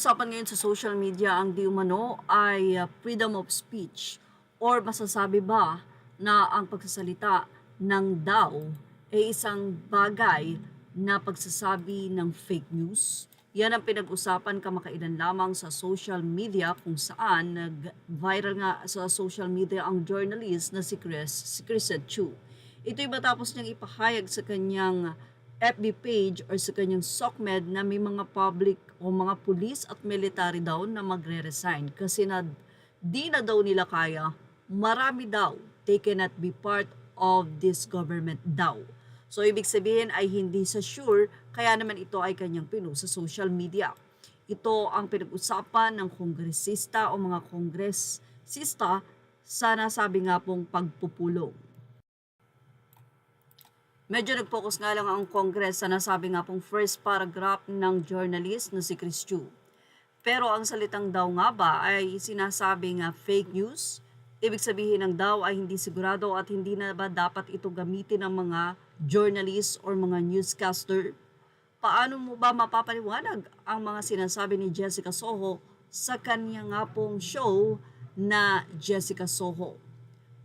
Pinag-uusapan ngayon sa social media ang di umano ay freedom of speech or masasabi ba na ang pagsasalita ng daw ay isang bagay na pagsasabi ng fake news? Yan ang pinag-usapan kamakailan lamang sa social media kung saan nag-viral nga sa social media ang journalist na si Chrisette Chu. Ito'y matapos niyang ipahayag sa kanyang FB page or sa kanyang SOCMED na may mga public o mga pulis at military daw na magre-resign kasi di na daw nila kaya, marami daw, they cannot be part of this government daw. So ibig sabihin ay hindi sa sure, kaya naman ito ay kanyang pinost sa social media. Ito ang pinag-usapan ng kongresista o mga kongresista sa nasabi nga pong pagpupulong. Medyo nag-focus nga lang ang Congress sa nasabi nga pong first paragraph ng journalist na si Chris Chu. Pero ang salitang daw nga ba ay sinasabi nga fake news? Ibig sabihin ng daw ay hindi sigurado at hindi na ba dapat ito gamitin ng mga journalist or mga newscaster? Paano mo ba mapapaliwanag ang mga sinasabi ni Jessica Soho sa kanya nga pong show na Jessica Soho?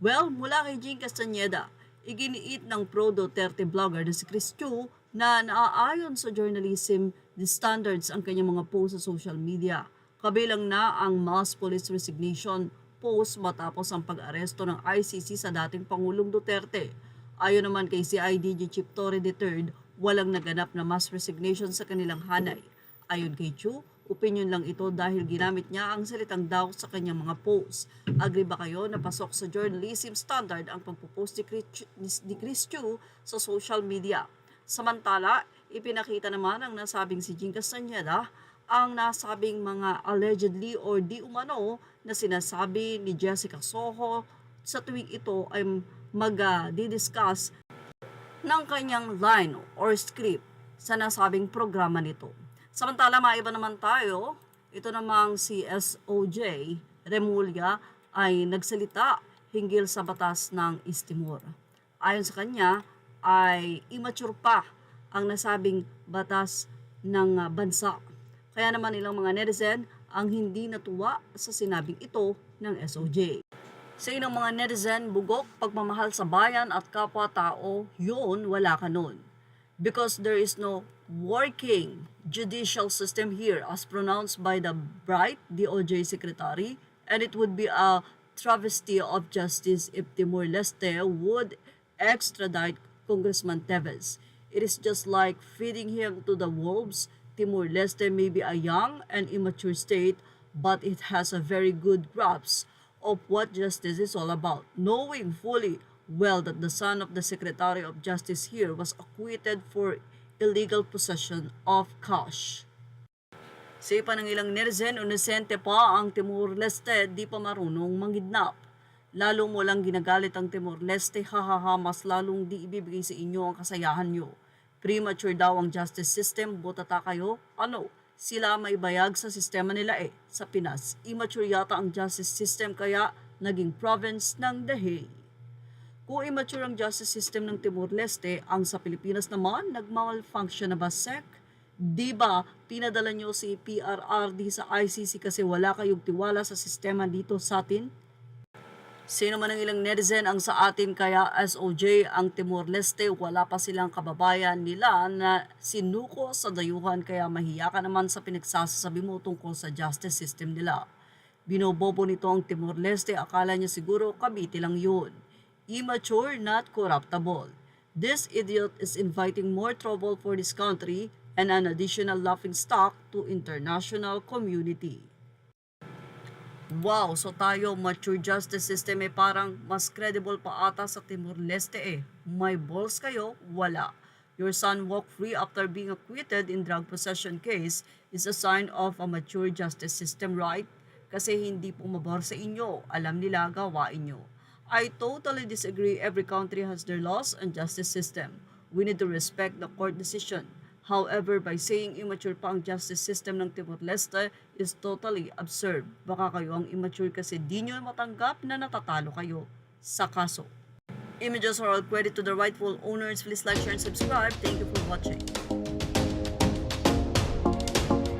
Well, mula kay Jean Castañeda, iginiit ng pro-Duterte blogger na si Chris Chu na naaayon sa journalism standards ang kanyang mga post sa social media. Kabilang na ang mass police resignation post matapos ang pag-aresto ng ICC sa dating Pangulong Duterte. Ayon naman kay CIDG Chief Torre III, walang naganap na mass resignation sa kanilang hanay. Ayon kay Chu, opinion lang ito dahil ginamit niya ang salitang daw sa kanyang mga posts. Agree ba kayo na pasok sa journalism standard ang pagpupost ni Chris Chu sa social media? Samantala, ipinakita naman ang nasabing si Jean Castañeda ang nasabing mga allegedly or di umano na sinasabi ni Jessica Soho sa tuwing ito ay mag-discuss ng kanyang line or script sa nasabing programa nito. Samantala, maiba naman tayo, ito namang si SOJ Remulla ay nagsalita hinggil sa batas ng East Timor. Ayon sa kanya, ay immature pa ang nasabing batas ng bansa. Kaya naman ilang mga netizen ang hindi natuwa sa sinabing ito ng SOJ. Sa ilang mga netizen, bugok, pagmamahal sa bayan at kapwa-tao, yun wala ka nun. Because there is no working judicial system here as pronounced by the bright DOJ Secretary, and it would be a travesty of justice if Timor-Leste would extradite Congressman Teves. It is just like feeding him to the wolves. Timor-Leste may be a young and immature state, but it has a very good grasp of what justice is all about, knowing fully well that the son of the Secretary of Justice here was acquitted for illegal possession of cash. Sa ipa ng ilang netizen, inosente pa ang Timor-Leste, di pa marunong mangidnap. Lalo mo lang ginagalit ang Timor-Leste, hahaha, mas lalong di ibibigay sa inyo ang kasayahan nyo. Premature daw ang justice system, butata kayo? Ano? Sila may bayag sa sistema nila Sa Pinas, immature yata ang justice system kaya naging province ng The Hague. Kung immature ang justice system ng Timor-Leste, ang sa Pilipinas naman, nag-malfunction na ba SEC? Di ba pinadala nyo si PRRD sa ICC kasi wala kayong tiwala sa sistema dito sa atin? Sino man ang ilang netizen ang sa atin kaya SOJ ang Timor-Leste, wala pa silang kababayan nila na sinuko sa dayuhan kaya mahiya ka naman sa pinagsasabi mo tungkol sa justice system nila. Binobobo nito ang Timor-Leste, akala niya siguro Cavite lang yun. Immature, not corruptible. This idiot is inviting more trouble for this country and an additional laughingstock to international community. Wow, so tayo, mature justice system parang mas credible pa ata sa Timor-Leste May balls kayo? Wala. Your son walked free after being acquitted in drug possession case is a sign of a mature justice system, right? Kasi hindi pumabor sa inyo, alam nila gawain nyo. I totally disagree. Every country has their laws and justice system. We need to respect the court decision. However, by saying immature pa ang justice system ng Timor-Leste is totally absurd. Baka kayo ang immature kasi di nyo matanggap na natatalo kayo sa kaso. Images are all credit to the rightful owners. Please like, share, and subscribe. Thank you for watching.